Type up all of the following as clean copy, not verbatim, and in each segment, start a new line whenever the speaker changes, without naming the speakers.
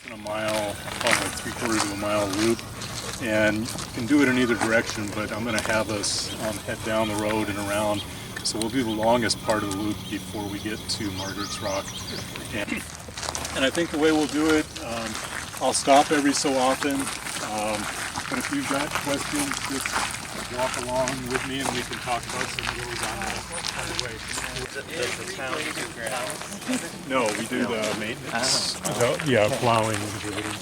in a mile, probably like 3/4 of a mile loop, and you can do it in either direction, but I'm going to have us head down the road and around. So we'll do the longest part of the loop before we get to Margaret's Rock. And I think the way we'll do it, I'll stop every so often, but if you've got questions, just walk along with me and we can talk about some of those on the way.
Does the town do grass?
No, we do the maintenance. Yeah, plowing and grading.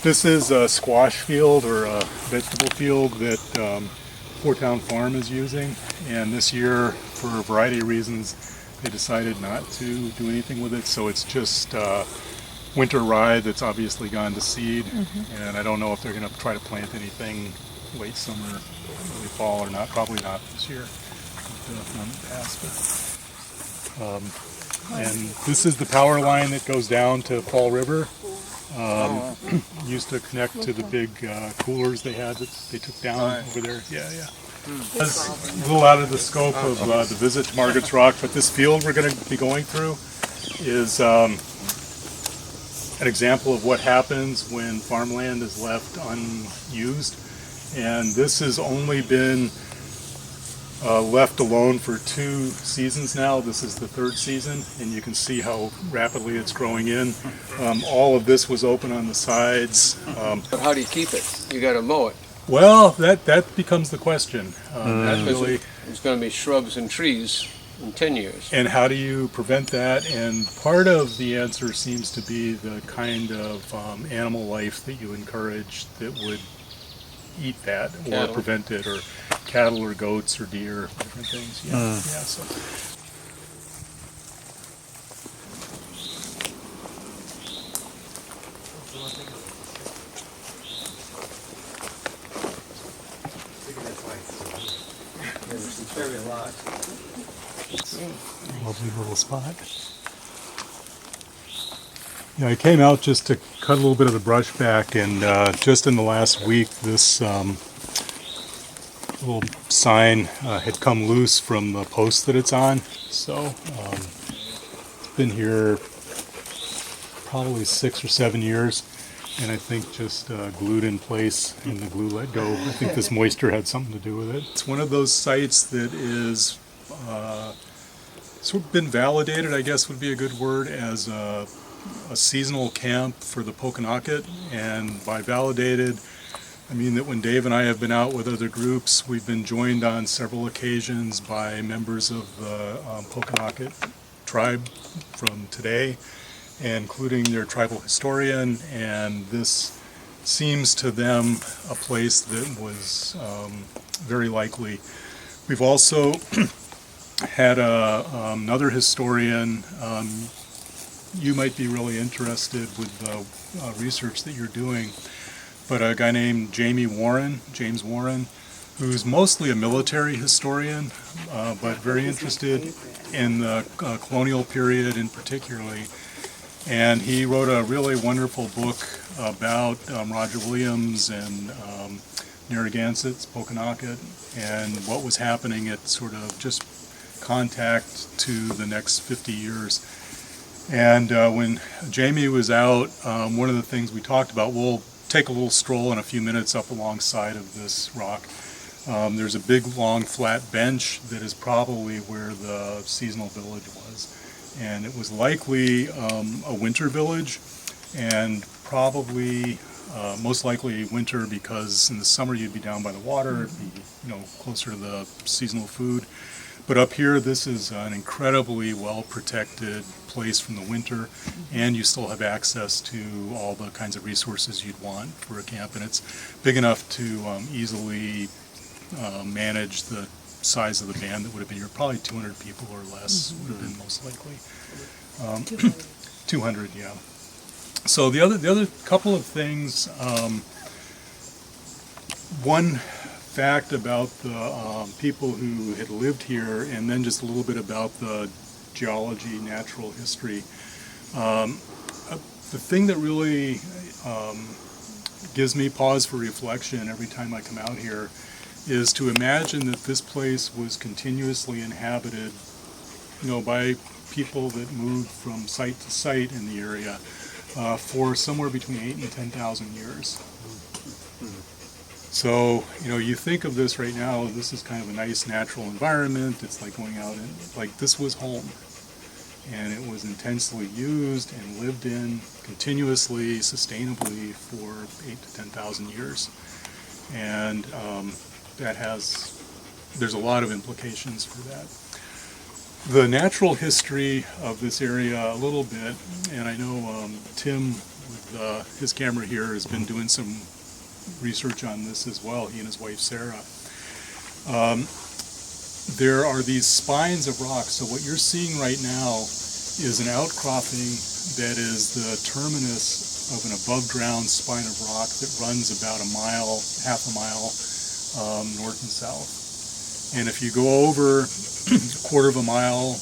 This is a squash field or a vegetable field that Fort Town Farm is using, and this year, for a variety of reasons, they decided not to do anything with it, so it's just winter rye that's obviously gone to seed, and I don't know if they're going to try to plant anything late summer, early fall or not. Probably not this year. And this is the power line that goes down to Fall River. Used to connect to the big coolers they had that they took down over there. Yeah. It's a little out of the scope of the visit to Margaret's Rock, but this field we're going to be going through is an example of what happens when farmland is left unused. And this has only been left alone for 2 seasons now. This is the 3rd season, and you can see how rapidly it's growing in. All of this was open on the sides.
But how do you keep it? You got to mow it.
Well, that becomes the question.
There's going to be shrubs and trees in 10 years.
And how do you prevent that? And part of the answer seems to be the kind of animal life that you encourage that would eat that or prevent it, or cattle or goats or deer, different things. So. Lovely little spot. Yeah, I came out just to cut a little bit of the brush back, and just in the last week, this little sign had come loose from the post that it's on. So it's been here probably 6 or 7 years, and I think just glued in place, and the glue let go. I think this moisture had something to do with it. It's one of those sites that is sort of been validated, I guess would be a good word, as a seasonal camp for the Pokanoket. And by validated, I mean that when Dave and I have been out with other groups, we've been joined on several occasions by members of the Pokanoket tribe from today, including their tribal historian, and this seems to them a place that was very likely. We've also had another historian. You might be really interested with the research that you're doing, but a guy named James Warren, who's mostly a military historian, but very interested in the colonial period in particularly. And he wrote a really wonderful book about Roger Williams and Narragansett's Pokanoket and what was happening at sort of just contact to the next 50 years. And when Jamie was out, one of the things we talked about, we'll take a little stroll in a few minutes up alongside of this rock. There's a big, long, flat bench that is probably where the seasonal village was. And it was likely a winter village, and probably most likely winter because in the summer you'd be down by the water, it'd be closer to the seasonal food. But up here, this is an incredibly well-protected place from the winter, and you still have access to all the kinds of resources you'd want for a camp, and it's big enough to easily manage the size of the band that would have been here. Probably 200 people or less would have been most likely. 200, yeah. So the other couple of things. One fact about the people who had lived here, and then just a little bit about the geology, natural history. The thing that really gives me pause for reflection every time I come out here is to imagine that this place was continuously inhabited, by people that moved from site to site in the area. for somewhere between 8 and 10,000 years. So, you think of this right now, this is kind of a nice natural environment. It's like going out and, like, this was home. And it was intensely used and lived in continuously, sustainably for 8 to 10,000 years. And there's a lot of implications for that. The natural history of this area a little bit, and I know Tim with his camera here has been doing some research on this as well, he and his wife Sarah. There are these spines of rock. So what you're seeing right now is an outcropping that is the terminus of an above-ground spine of rock that runs about a mile, half a mile, north and south. And if you go over a quarter of a mile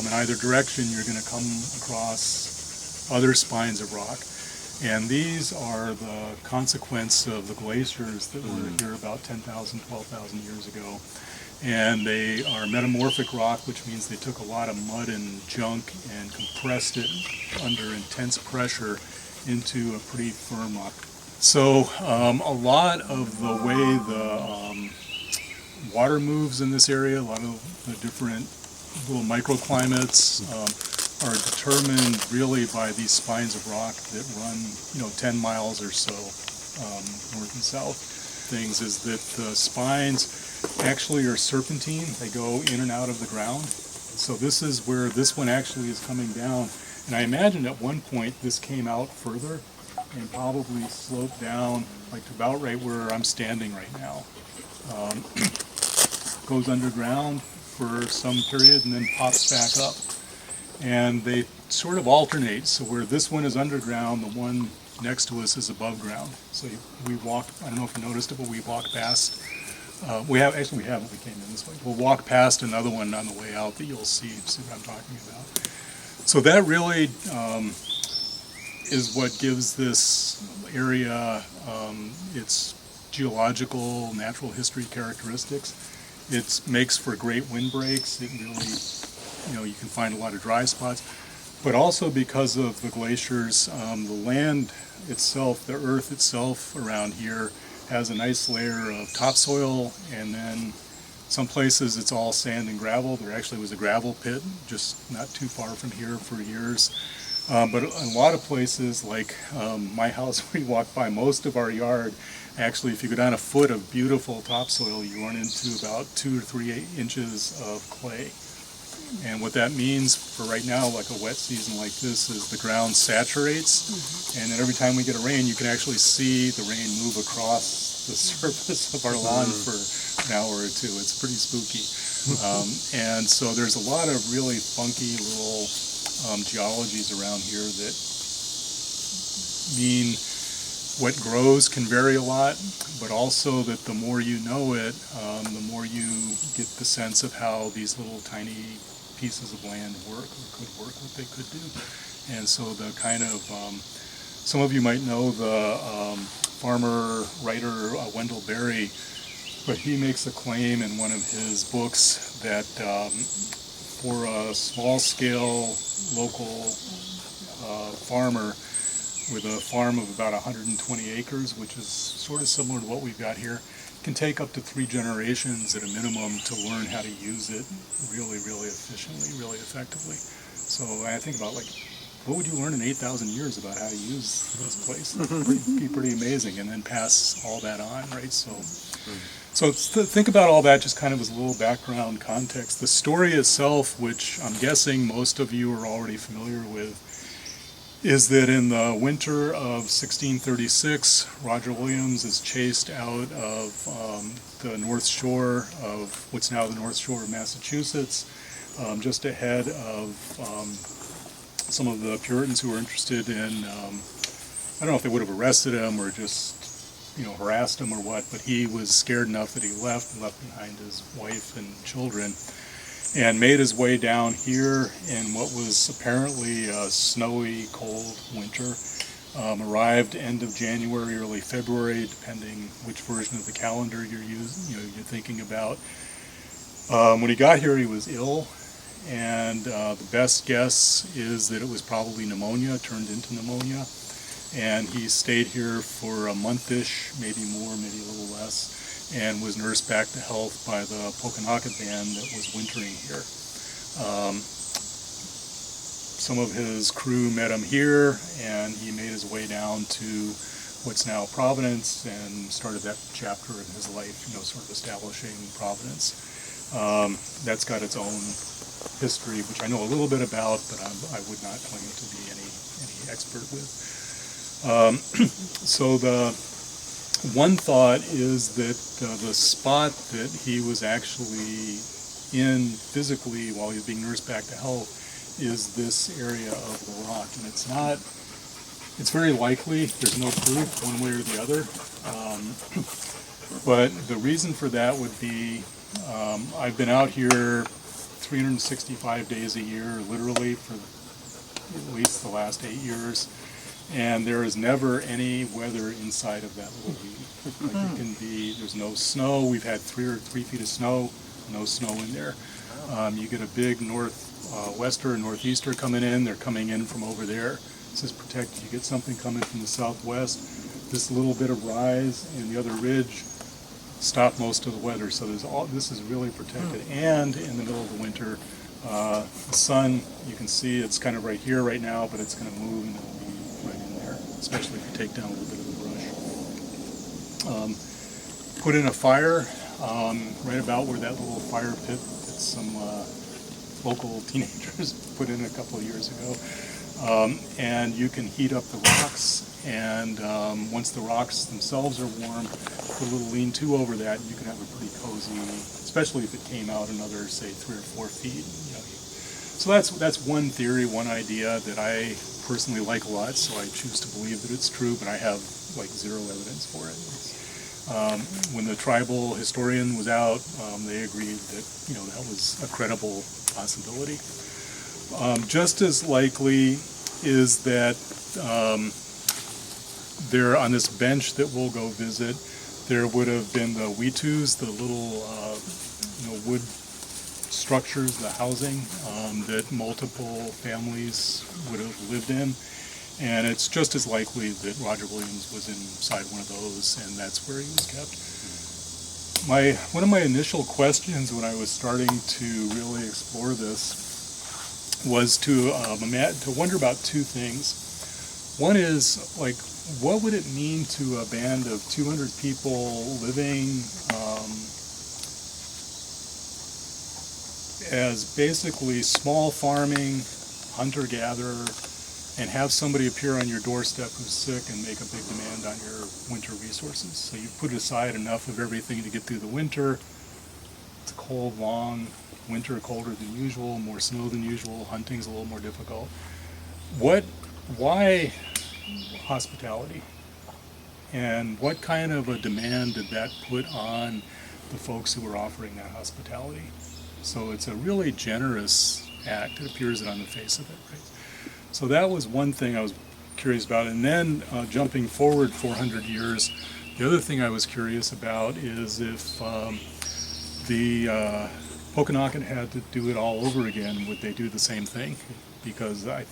in either direction, you're going to come across other spines of rock. And these are the consequence of the glaciers that were here about 10,000, 12,000 years ago. And they are metamorphic rock, which means they took a lot of mud and junk and compressed it under intense pressure into a pretty firm rock. So a lot of the way the water moves in this area, a lot of the different little microclimates are determined really by these spines of rock that run, 10 miles or so north and south. Things is that the spines actually are serpentine. They go in and out of the ground. So this is where this one actually is coming down. And I imagine at one point this came out further and probably sloped down like to about right where I'm standing right now. Goes underground for some period and then pops back up. And they sort of alternate. So where this one is underground, the one next to us is above ground. So we walk, I don't know if you noticed it, but we walk past. We haven't, we came in this way. We'll walk past another one on the way out that you'll see what I'm talking about. So that really is what gives this area its geological, natural history characteristics. It makes for great windbreaks. It really, you can find a lot of dry spots. But also because of the glaciers, the land itself, the earth itself around here has a nice layer of topsoil, and then some places it's all sand and gravel. There actually was a gravel pit just not too far from here for years. But in a lot of places, like my house where you walk by, most of our yard, actually if you go down a foot of beautiful topsoil, you run into about 2 or 3 inches of clay. And what that means for right now, like a wet season like this, is the ground saturates, and then every time we get a rain, you can actually see the rain move across the surface of our lawn for an hour or two. It's pretty spooky. And so there's a lot of really funky little geologies around here that mean what grows can vary a lot, but also that the more you know it, the more you get the sense of how these little tiny pieces of land work or could work, what they could do. And so the kind of, some of you might know the farmer, writer Wendell Berry, but he makes a claim in one of his books that for a small-scale local farmer with a farm of about 120 acres, which is sort of similar to what we've got here, can take up to 3 generations at a minimum to learn how to use it really, really efficiently, really effectively. So I think about, like, what would you learn in 8,000 years about how to use this place? It'd be pretty amazing, and then pass all that on, right? So think about all that just kind of as a little background context. The story itself, which I'm guessing most of you are already familiar with, is that in the winter of 1636, Roger Williams is chased out of the North Shore of what's now the North Shore of Massachusetts, just ahead of some of the Puritans who were interested in, I don't know if they would have arrested him or just, harassed him or what, but he was scared enough that he left behind his wife and children, and made his way down here in what was apparently a snowy, cold winter. Arrived end of January, early February, depending which version of the calendar you're thinking about. When he got here, he was ill, and the best guess is that it was probably pneumonia, turned into pneumonia. and he stayed here for a month-ish, maybe more, maybe a little less, and was nursed back to health by the Pokanoket band that was wintering here. Some of his crew met him here, and he made his way down to what's now Providence and started that chapter in his life, sort of establishing Providence. That's got its own history, which I know a little bit about, but I would not claim to be any expert with. So the one thought is that the spot that he was actually in physically while he was being nursed back to health is this area of the rock, and it's very likely, there's no proof one way or the other, but the reason for that would be I've been out here 365 days a year, literally, for at least the last 8 years, and there is never any weather inside of that little lead. Like, it can be, there's no snow. We've had 3 feet of snow, no snow in there. You get a big northwester and northeaster coming in. They're coming in from over there. This is protected. You get something coming from the southwest. This little bit of rise and the other ridge stop most of the weather. So this is really protected. And in the middle of the winter, the sun, you can see it's kind of right here right now, but it's going to move and it'll be right in there, especially if you take down a little bit of the brush. Put in a fire right about where that little fire pit that some local teenagers put in a couple of years ago. And you can heat up the rocks, and once the rocks themselves are warm, put a little lean-to over that, you can have a pretty cozy, especially if it came out another, say, 3 or 4 feet. So that's one theory, one idea that I personally like a lot, so I choose to believe that it's true, but I have like zero evidence for it. When the tribal historian was out, they agreed that that was a credible possibility. Just as likely is that there, on this bench that we'll go visit, there would have been the witus, the little wood structures, the housing that multiple families would have lived in. And it's just as likely that Roger Williams was inside one of those, and that's where he was kept. One of my initial questions when I was starting to really explore this was to wonder about 2 things. One is, like, what would it mean to a band of 200 people living as basically small farming, hunter-gatherer, and have somebody appear on your doorstep who's sick and make a big demand on your winter resources. So you've put aside enough of everything to get through the winter. It's a cold, long winter, colder than usual, more snow than usual, hunting's a little more difficult. Why hospitality? And what kind of a demand did that put on the folks who were offering that hospitality? So it's a really generous act. It appears it on the face of it, right? So that was one thing I was curious about. And then jumping forward 400 years, the other thing I was curious about is if the Pokanoket had to do it all over again, would they do the same thing? Because I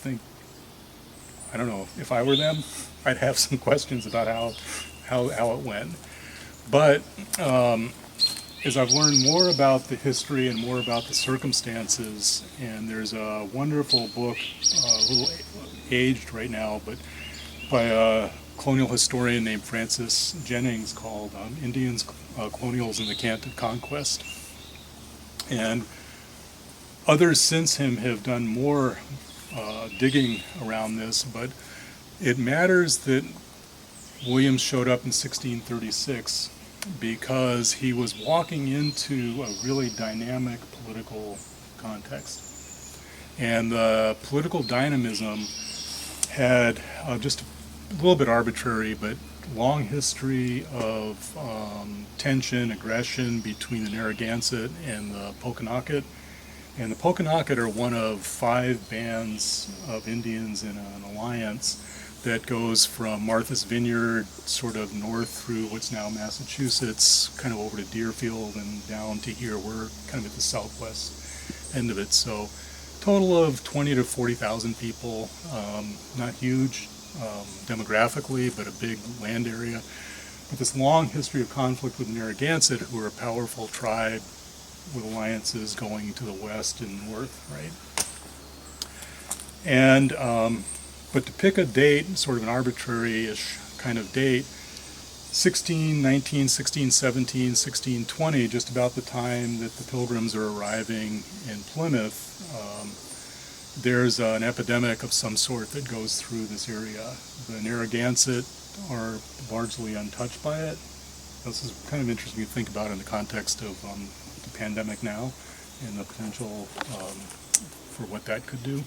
don't know, if I were them, I'd have some questions about how it went. But as I've learned more about the history and more about the circumstances, and there's a wonderful book, a little aged right now, but by a colonial historian named Francis Jennings called Indians, Colonials in the Cant of Conquest. And others since him have done more digging around this, but it matters that Williams showed up in 1636 because he was walking into a really dynamic political context. And the political dynamism had just a little bit arbitrary, but long history of tension, aggression between the Narragansett and the Pokanoket. And the Pokanoket are one of 5 bands of Indians in an alliance that goes from Martha's Vineyard, sort of north through what's now Massachusetts, kind of over to Deerfield and down to here. We're kind of at the southwest end of it. So total of 20 to 40,000 people, not huge, demographically, but a big land area. But this long history of conflict with Narragansett, who are a powerful tribe with alliances going to the west and north, right? And, but to pick a date, sort of an arbitrary-ish kind of date, 1619, 1617, 1620, just about the time that the Pilgrims are arriving in Plymouth, there's an epidemic of some sort that goes through this area. The Narragansett are largely untouched by it. This is kind of interesting to think about in the context of the pandemic now and the potential for what that could do.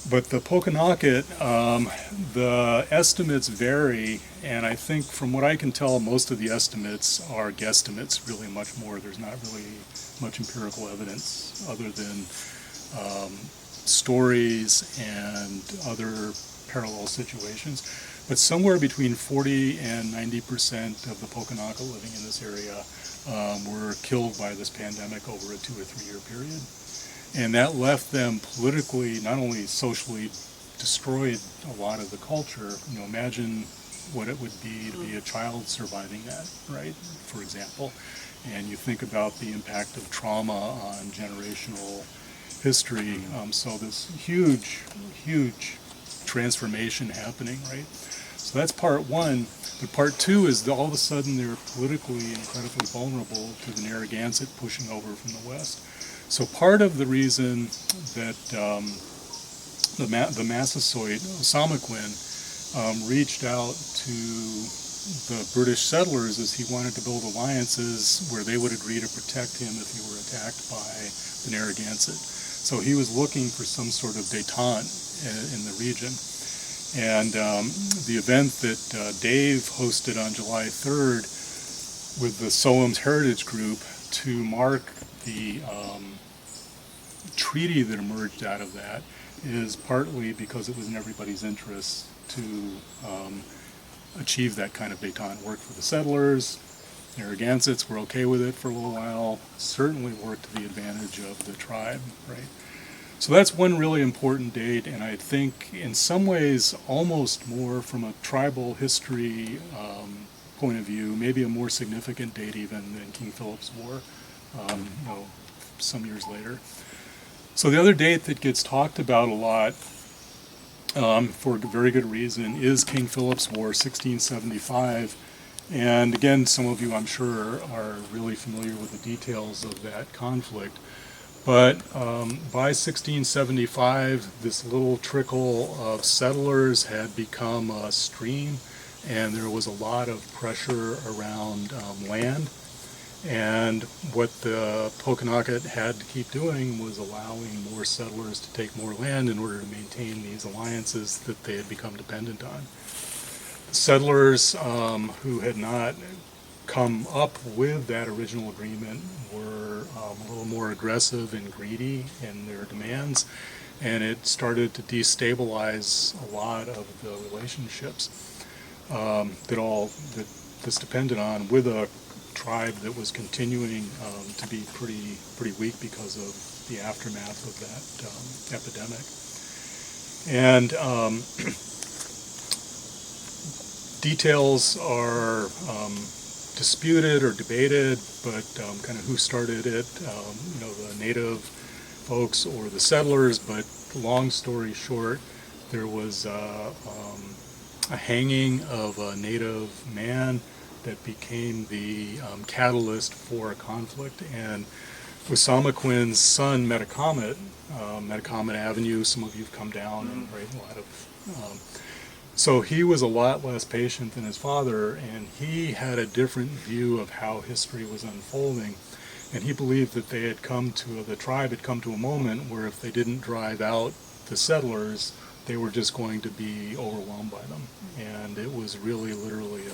But the Pokanoket, the estimates vary, and I think from what I can tell, most of the estimates are guesstimates, really much more. There's not really much empirical evidence other than stories and other parallel situations. But somewhere between 40 and 90% of the Pokanoket living in this area were killed by this pandemic over a 2 or 3 year period. And that left them politically, not only socially, destroyed a lot of the culture. You know, imagine what it would be to be a child surviving that, right, for example. And you think about the impact of trauma on generational history. So this huge, huge transformation happening, right? So that's part one. But part two is that all of a sudden they're politically incredibly vulnerable to the Narragansett pushing over from the west. So part of the reason that the Massasoit, Osamoquin, reached out to the British settlers is he wanted to build alliances where they would agree to protect him if he were attacked by the Narragansett. So he was looking for some sort of détente in the region. And the event that Dave hosted on July 3rd with the Soam's Heritage Group to mark the treaty that emerged out of that is partly because it was in everybody's interest to achieve that kind of détente. Work for the settlers. Narragansetts were okay with it for a little while. Certainly worked to the advantage of the tribe, right? So that's one really important date, and I think in some ways almost more from a tribal history point of view, maybe a more significant date even than King Philip's War, some years later. So the other date that gets talked about a lot for a very good reason is King Philip's War, 1675. And again, some of you I'm sure are really familiar with the details of that conflict. But by 1675, this little trickle of settlers had become a stream, and there was a lot of pressure around land. And what the Pokanoket had to keep doing was allowing more settlers to take more land in order to maintain these alliances that they had become dependent on. Settlers who had not come up with that original agreement were a little more aggressive and greedy in their demands, and it started to destabilize a lot of the relationships that this depended on with a tribe that was continuing to be pretty weak because of the aftermath of that epidemic. And details are disputed or debated, but kind of who started it, the native folks or the settlers. But long story short, there was a hanging of a native man that became the catalyst for a conflict. And Osamoquin's son Metacomet, Metacomet Avenue, some of you have come down and right, a lot of. So he was a lot less patient than his father, and he had a different view of how history was unfolding. And he believed that the tribe had come to a moment where if they didn't drive out the settlers, they were just going to be overwhelmed by them. And it was really literally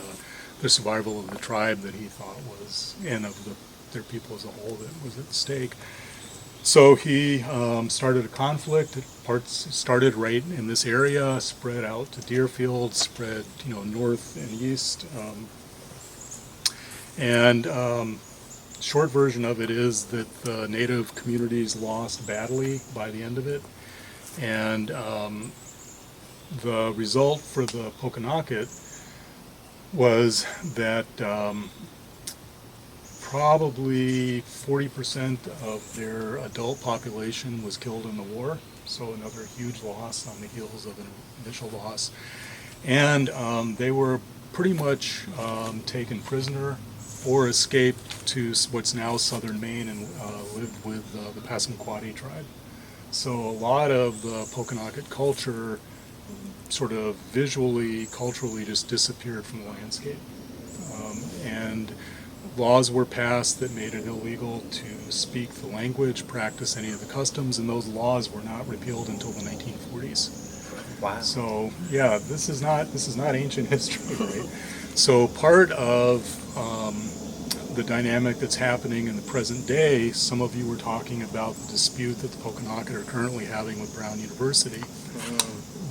the survival of the tribe that he thought was, and of their people as a whole, that was at stake. So he started a conflict. Parts started right in this area, spread out to Deerfield, spread north and east. Short version of it is that the native communities lost badly by the end of it. And the result for the Pokanoket was that probably 40% of their adult population was killed in the war, so another huge loss on the heels of an initial loss. And they were pretty much taken prisoner or escaped to what's now southern Maine and lived with the Passamaquoddy tribe. So a lot of the Pokanoket culture sort of visually, culturally just disappeared from the landscape. And laws were passed that made it illegal to speak the language, practice any of the customs, and those laws were not repealed until the 1940s.
Wow.
So yeah, this is not ancient history, right? So part of the dynamic that's happening in the present day, some of you were talking about the dispute that the Pokanoket are currently having with Brown University.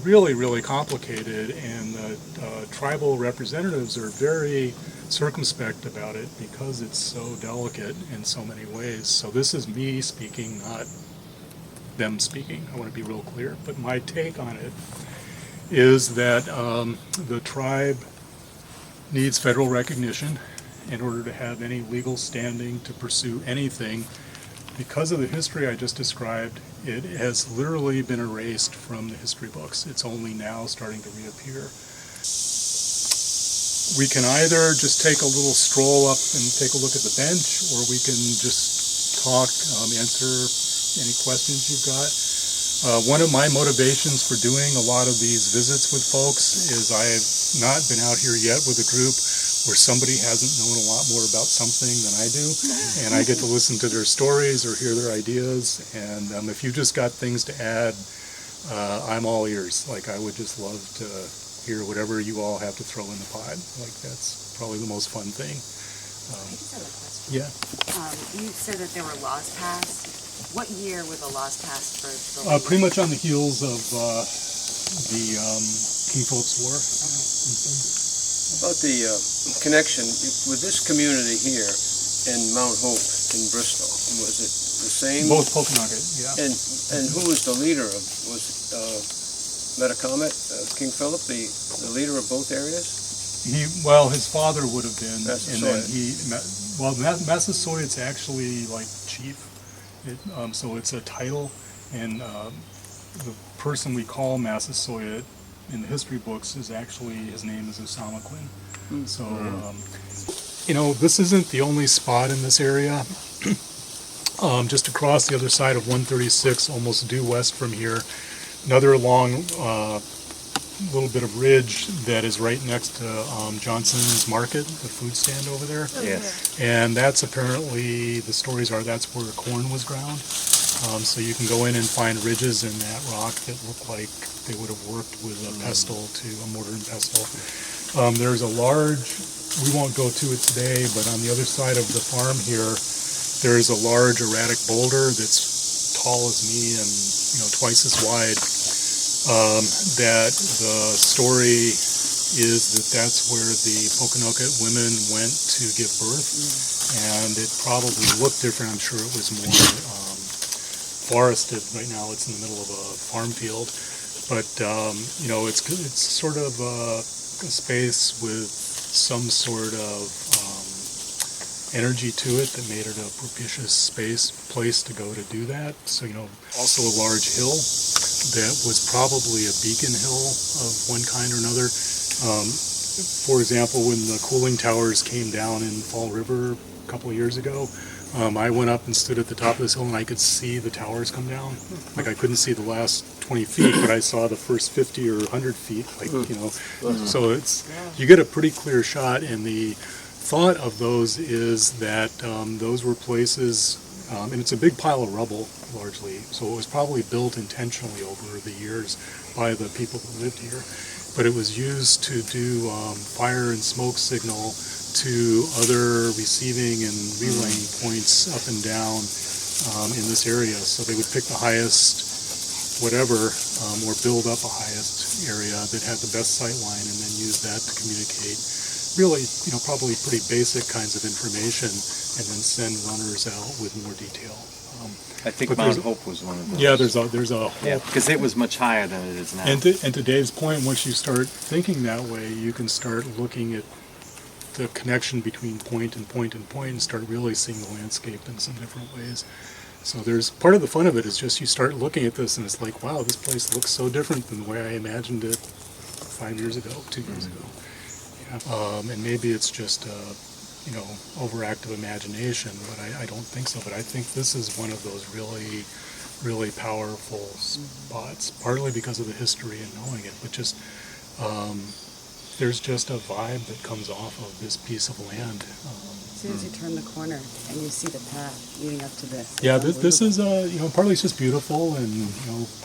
Really, really complicated, and the tribal representatives are very circumspect about it because it's so delicate in so many ways. So this is me speaking, not them speaking. I want to be real clear. But my take on it is that the tribe needs federal recognition in order to have any legal standing to pursue anything. Because of the history I just described, it has literally been erased from the history books. It's only now starting to reappear. We can either just take a little stroll up and take a look at the bench, or we can just talk, answer any questions you've got. One of my motivations for doing a lot of these visits with folks is I've not been out here yet with a group where somebody hasn't known a lot more about something than I do, and I get to listen to their stories or hear their ideas, and if you've just got things to add, I'm all ears. Like, I would just love to hear whatever you all have to throw in the pot. Like, that's probably the most fun thing.
I just have a question.
Yeah.
You said that there were laws passed. What year were the laws passed for the
Pretty much on the heels of the King Philip's War.
About the connection with this community here in Mount Hope in Bristol, was it the same?
Both Pokanoket, yeah.
And who was the leader of, was Metacomet, King Philip, the leader of both areas?
His father would have been,
Massasoit.
and then Massasoit's actually like chief, so it's a title, and the person we call Massasoit in the history books is actually, his name is Osamaquin. So, this isn't the only spot in this area. Just across the other side of 136, almost due west from here, another long little bit of ridge that is right next to Johnson's Market, the food stand over there.
Yes.
And that's apparently, the stories are, that's where corn was ground. So you can go in and find ridges in that rock that look like they would have worked with a pestle, a mortar and pestle. There's a large, we won't go to it today, but on the other side of the farm here, there's a large erratic boulder that's tall as me and twice as wide. That the story is that that's where the Pokanoket women went to give birth, and it probably looked different. I'm sure it was more forested. Right now it's in the middle of a farm field, but it's sort of a space with some sort of energy to it that made it a propitious place to go to do that. So also a large hill that was probably a beacon hill of one kind or another. For example, when the cooling towers came down in Fall River a couple of years ago, I went up and stood at the top of this hill and I could see the towers come down. Like, I couldn't see the last 20 feet, but I saw the first 50 or 100 feet, so you get a pretty clear shot, and the thought of those is that those were places, and it's a big pile of rubble largely, so it was probably built intentionally over the years by the people who lived here, but it was used to do fire and smoke signal to other receiving and relaying points up and down in this area. So they would pick the highest whatever, or build up a highest area that had the best sight line and then use that to communicate really, probably pretty basic kinds of information and then send runners out with more detail.
I think
But
Mount
there's-
Hope was one of those.
Yeah, there's a whole.
Yeah, because it was much higher than it is now.
And to Dave's point, once you start thinking that way, you can start looking at the connection between point and point and point and start really seeing the landscape in some different ways. So there's part of the fun of it is just you start looking at this and it's like, wow, this place looks so different than the way I imagined it 5 years ago, 2 years ago. Yeah. And maybe it's just overactive imagination, but I don't think so. But I think this is one of those really, really powerful spots, partly because of the history and knowing it, but just there's just a vibe that comes off of this piece of land.
As soon as you turn the corner and you see the path leading up to this.
Yeah, this is partly it's just beautiful and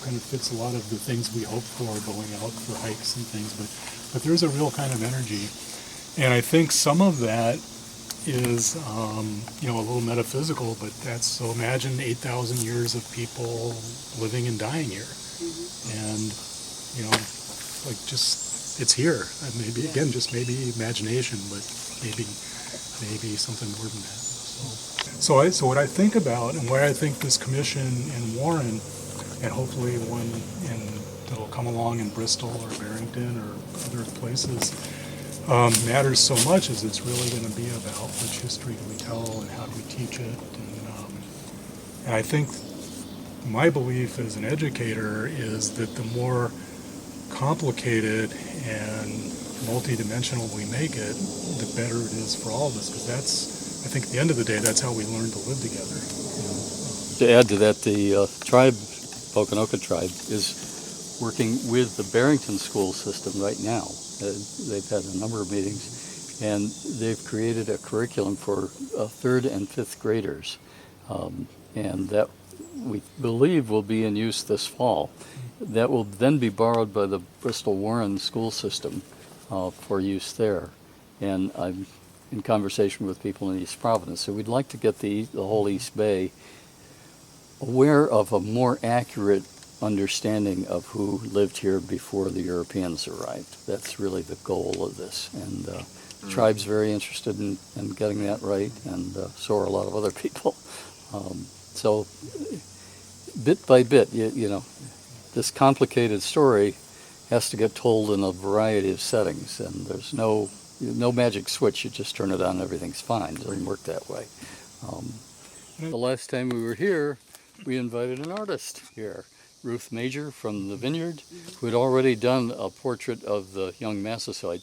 kind of fits a lot of the things we hope for going out for hikes and things, but there's a real kind of energy, and I think some of that is a little metaphysical, but that's so imagine 8,000 years of people living and dying here, and just it's here. And maybe again, just maybe imagination, but maybe something more than that. So what I think about and why I think this commission in Warren, and hopefully one that'll come along in Bristol or Barrington or other places, matters so much is it's really going to be about which history do we tell and how do we teach it. And I think my belief as an educator is that the more complicated and multidimensional we make it, the better it is for all of us, because I think at the end of the day, that's how we learn to live together.
To add to that, the tribe, Pokanoket tribe, is working with the Barrington school system right now. They've had a number of meetings, and they've created a curriculum for 3rd and 5th graders, and that we believe will be in use this fall. That will then be borrowed by the Bristol Warren school system for use there, and I'm in conversation with people in East Providence. So we'd like to get the whole East Bay aware of a more accurate understanding of who lived here before the Europeans arrived. That's really the goal of this, and the tribe's very interested in getting that right, and so are a lot of other people. So bit by bit, this complicated story has to get told in a variety of settings, and there's no magic switch. You just turn it on, everything's fine. It doesn't work that way. The last time we were here, we invited an artist here, Ruth Major from the Vineyard, who had already done a portrait of the young Massasoit,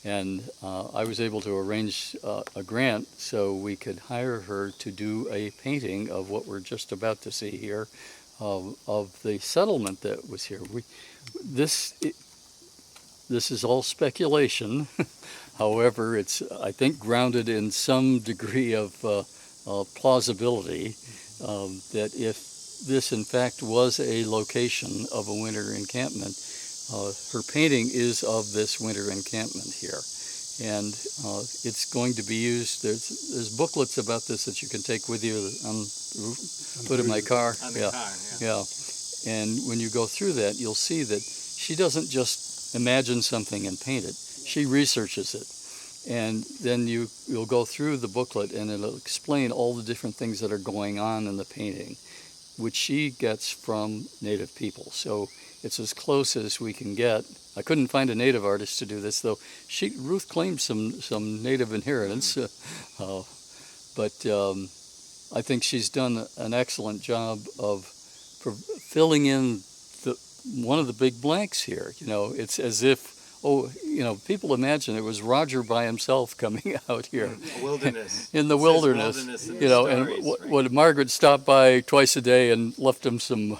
and I was able to arrange a grant so we could hire her to do a painting of what we're just about to see here, of the settlement that was here. This is all speculation. However, it's, I think, grounded in some degree of plausibility that if this, in fact, was a location of a winter encampment, her painting is of this winter encampment here. And it's going to be used, there's booklets about this that you can take with you put in my car.
On the car,
Yeah. And when you go through that, you'll see that she doesn't just imagine something and paint it. She researches it. And then you'll go through the booklet and it'll explain all the different things that are going on in the painting, which she gets from Native people. So it's as close as we can get. I couldn't find a Native artist to do this, though. Ruth claimed some Native inheritance, but I think she's done an excellent job of filling in one of the big blanks here. It's as if, people imagine it was Roger by himself coming out here.
Wilderness.
In the wilderness,
in the stories,
and what Margaret stopped by twice a day and left him some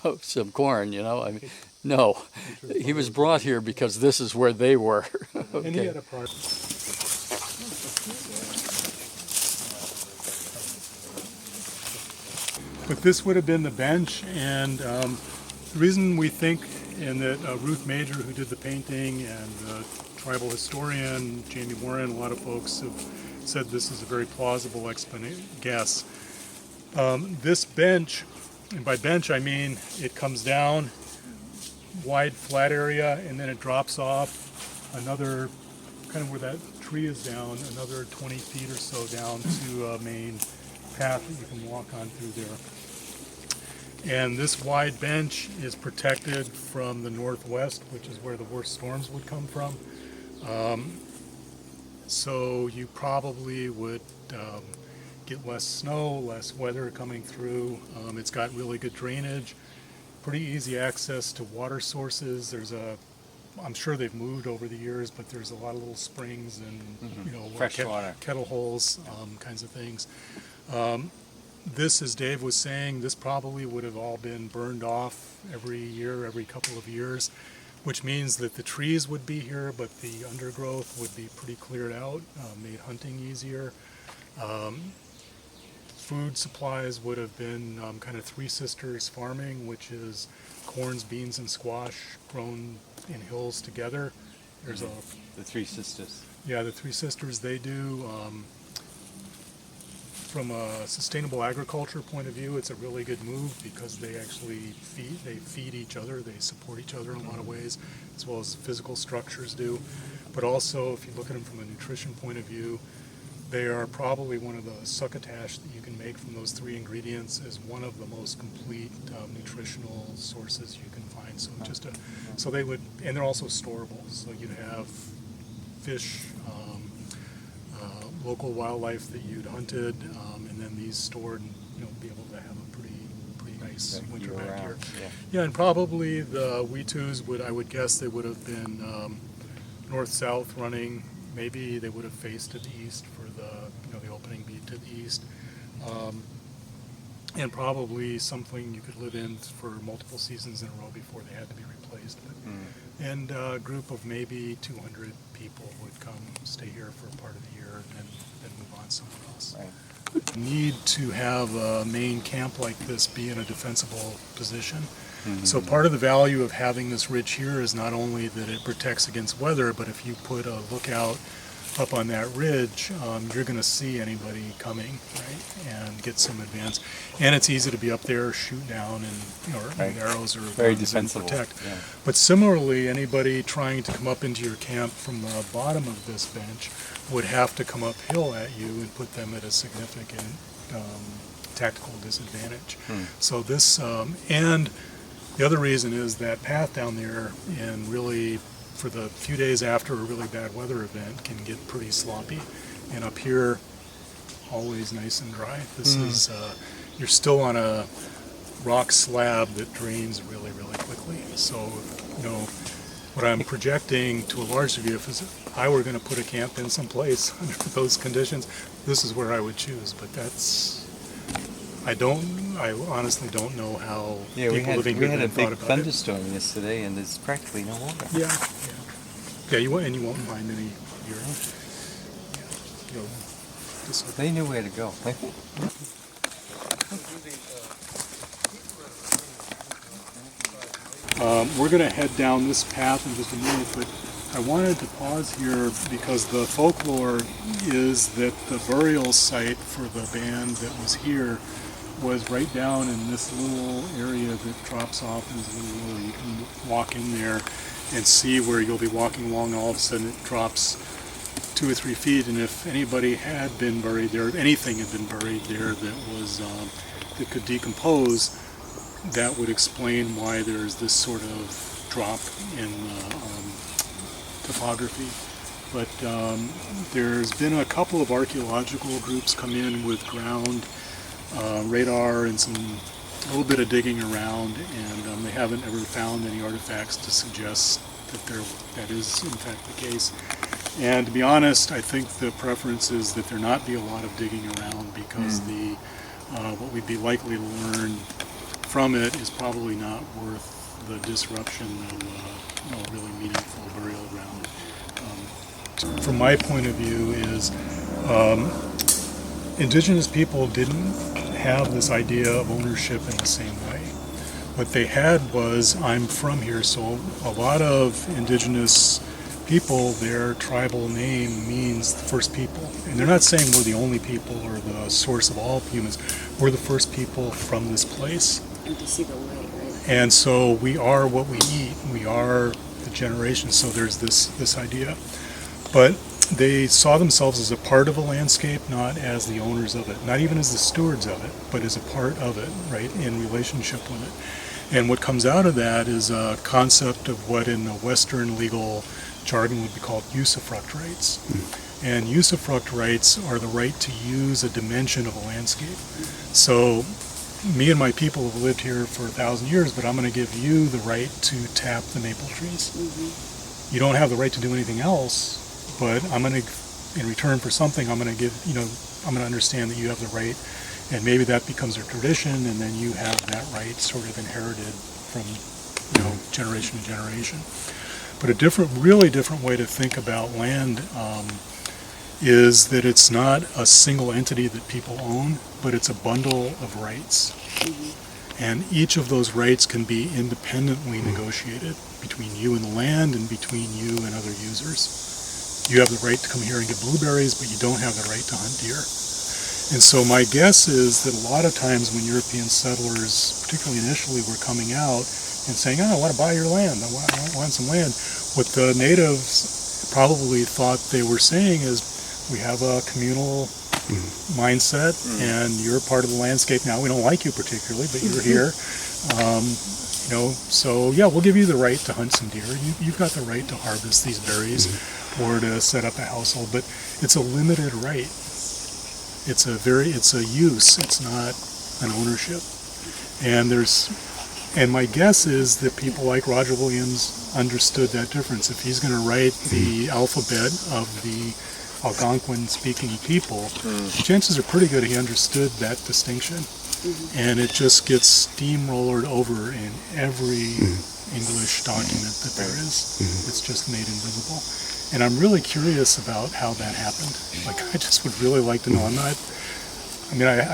corn, no, he was brought here because this is where they were. Okay.
And he had a part. But this would have been the bench, and the reason we think, and that Ruth Major, who did the painting, and the tribal historian, Jamie Warren, a lot of folks have said this is a very plausible guess. This bench, and by bench I mean it comes down, wide flat area, and then it drops off another, kind of where that tree is down, another 20 feet or so down to a main path that you can walk on through there. And this wide bench is protected from the northwest, which is where the worst storms would come from. So you probably would get less snow, less weather coming through. It's got really good drainage, pretty easy access to water sources. I'm sure they've moved over the years, but there's a lot of little springs and
Fresh water.
kettle holes, kinds of things. This, as Dave was saying, this probably would have all been burned off every year, every couple of years, which means that the trees would be here, but the undergrowth would be pretty cleared out, made hunting easier. Food supplies would have been kind of Three Sisters farming, which is corns, beans, and squash grown in hills together. There's
The Three Sisters.
the Three Sisters, they do. From a sustainable agriculture point of view, it's a really good move because they actually feed each other, they support each other in a lot of ways, as well as physical structures do. But also, if you look at them from a nutrition point of view, they are probably one of the succotash that you can make from those three ingredients is one of the most complete nutritional sources you can find. So they would, and they're also storable. So you'd have fish, local wildlife that you'd hunted, and then these stored, and be able to have a pretty nice winter back here. Yeah, and probably the Weetus I would guess they would have been north-south running. Maybe they would have faced to the east for the opening beat to the east, and probably something you could live in for multiple seasons in a row before they had to be replaced. And a group of maybe 200 people would come stay here for a part of the year and then move on somewhere else.
Right.
Need to have a main camp like this be in a defensible position. So part of the value of having this ridge here is not only that it protects against weather, but if you put a lookout up on that ridge, you're going to see anybody coming, right, and get some advance. And it's easy to be up there, shoot down, and
Right.
arrows or
Very
guns and
defensible.
protect.
Yeah.
But similarly, anybody trying to come up into your camp from the bottom of this bench would have to come uphill at you and put them at a significant tactical disadvantage. So this, and the other reason is that path down there, and really for the few days after a really bad weather event, can get pretty sloppy. And up here, always nice and dry. This is, you're still on a rock slab that drains really, really quickly. So, what I'm projecting to a large degree, if I were going to put a camp in someplace under those conditions, this is where I would choose. But I honestly don't know how
Yeah,
people living here
we had a
have thought
big
about it.
thunderstorm yesterday, and there's practically no water.
Yeah, you won't find any here.
They knew where to go.
We're going to head down this path in just a minute, but I wanted to pause here because the folklore is that the burial site for the band that was here was right down in this little area that drops off in this little river. You can walk in there and see where you'll be walking along, and all of a sudden it drops 2 or 3 feet, and if anybody had been buried there, anything had been buried there that was that could decompose, that would explain why there's this sort of drop in topography. But there's been a couple of archaeological groups come in with ground radar and a little bit of digging around, and they haven't ever found any artifacts to suggest that that is in fact the case. And to be honest, I think the preference is that there not be a lot of digging around, because what we'd be likely to learn from it is probably not worth the disruption of really meaningful burial ground. From my point of view is indigenous people didn't have this idea of ownership in the same way. What they had was, I'm from here, so a lot of indigenous people, their tribal name means the first people. And they're not saying we're the only people or the source of all humans. We're the first people from this place.
And to see the light, right?
And so we are what we eat. We are the generation. So there's this idea. But they saw themselves as a part of a landscape, not as the owners of it, not even as the stewards of it, but as a part of it, right, in relationship with it. And what comes out of that is a concept of what in the Western legal jargon would be called usufruct rights. And usufruct rights are the right to use a dimension of a landscape. So me and my people have lived here for 1,000 years, but I'm going to give you the right to tap the maple trees. You don't have the right to do anything else, but I'm going to, in return for something, I'm going to give, I'm going to understand that you have the right, and maybe that becomes a tradition, and then you have that right sort of inherited from, generation to generation. But a really different way to think about land is that it's not a single entity that people own, but it's a bundle of rights. And each of those rights can be independently negotiated between you and the land and between you and other users. You have the right to come here and get blueberries, but you don't have the right to hunt deer. And so my guess is that a lot of times when European settlers, particularly initially, were coming out and saying, I want to buy your land, I want some land, what the natives probably thought they were saying is, we have a communal mindset, and you're part of the landscape now. We don't like you particularly, but you're here. So yeah, we'll give you the right to hunt some deer. You've got the right to harvest these berries or to set up a household, but it's a limited right. It's a use. It's not an ownership. And my guess is that people like Roger Williams understood that difference. If he's going to write the alphabet of the Algonquin-speaking people, chances are pretty good he understood that distinction. And it just gets steamrollered over in every English document that there is. It's just made invisible. And I'm really curious about how that happened. Like, I just would really like to know. I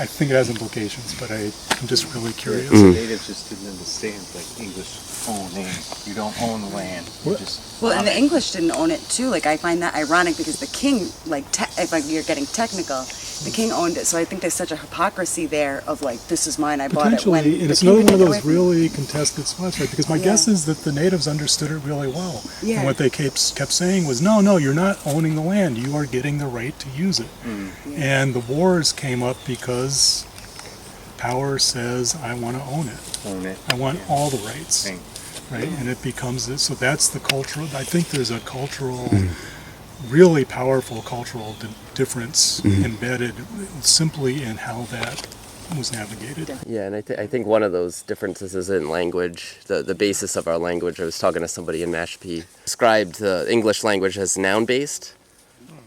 think it has implications, but I'm just really curious.
The natives just didn't understand, like English owning. You don't own land. You just
Well, and the English didn't own it too. Like, I find that ironic because the king, if you're getting technical, the king owned it. So I think there's such a hypocrisy there of like, this is mine, I bought it. When
Potentially, and it's another one of those really contested spots, right? Because my guess is that the natives understood it really well.
Yeah.
And what they kept saying was, no, you're not owning the land. You are getting the right to use it. And the wars came up because power says, I want to own it.
own it.
I want all the rights.
Right.
Right? And it becomes this. So that's the cultural, I think there's a cultural, really powerful cultural difference embedded simply in how that was navigated.
Yeah, and I think one of those differences is in language, the basis of our language. I was talking to somebody in Mashpee, described the English language as noun-based,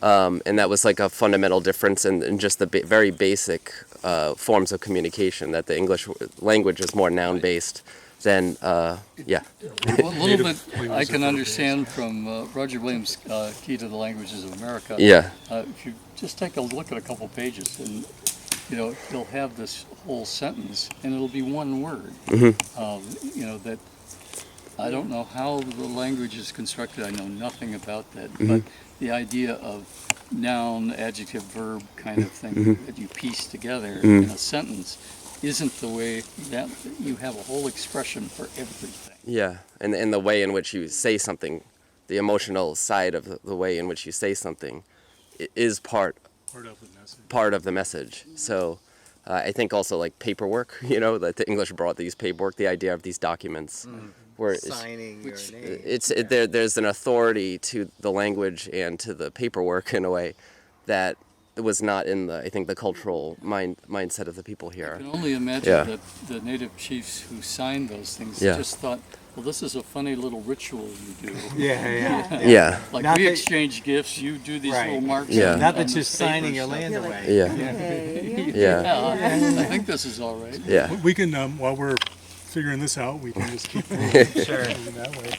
and that was like a fundamental difference in just the very basic forms of communication, that the English language is more noun-based than, yeah.
Well, a little bit I can understand from Roger Williams' Key to the Languages of America.
Yeah.
If you just take a look at a couple pages, and he'll have this whole sentence, and it'll be one word. That I don't know how the language is constructed. I know nothing about that, but the idea of noun, adjective, verb kind of thing that you piece together in a sentence isn't the way that you have a whole expression for everything.
Yeah, and the way in which you say something, the emotional side of the way in which you say something is part of the message. So I think also like paperwork, that the English brought these paperwork, the idea of these documents. Where
Signing your name.
There's an authority to the language and to the paperwork in a way that was not in the cultural mindset of the people here.
I can only imagine that the native chiefs who signed those things just thought, well, this is a funny little ritual you do.
Yeah.
Like
Not
we
that-
exchange gifts, you do these
Right.
little marks.
Yeah.
on-
Not
on
that
the
you're signing
paper
your
stuff.
land away.
Yeah.
I think this is all right.
Yeah.
We can, while we're figuring this out, we can just keep moving
Sure.
that way.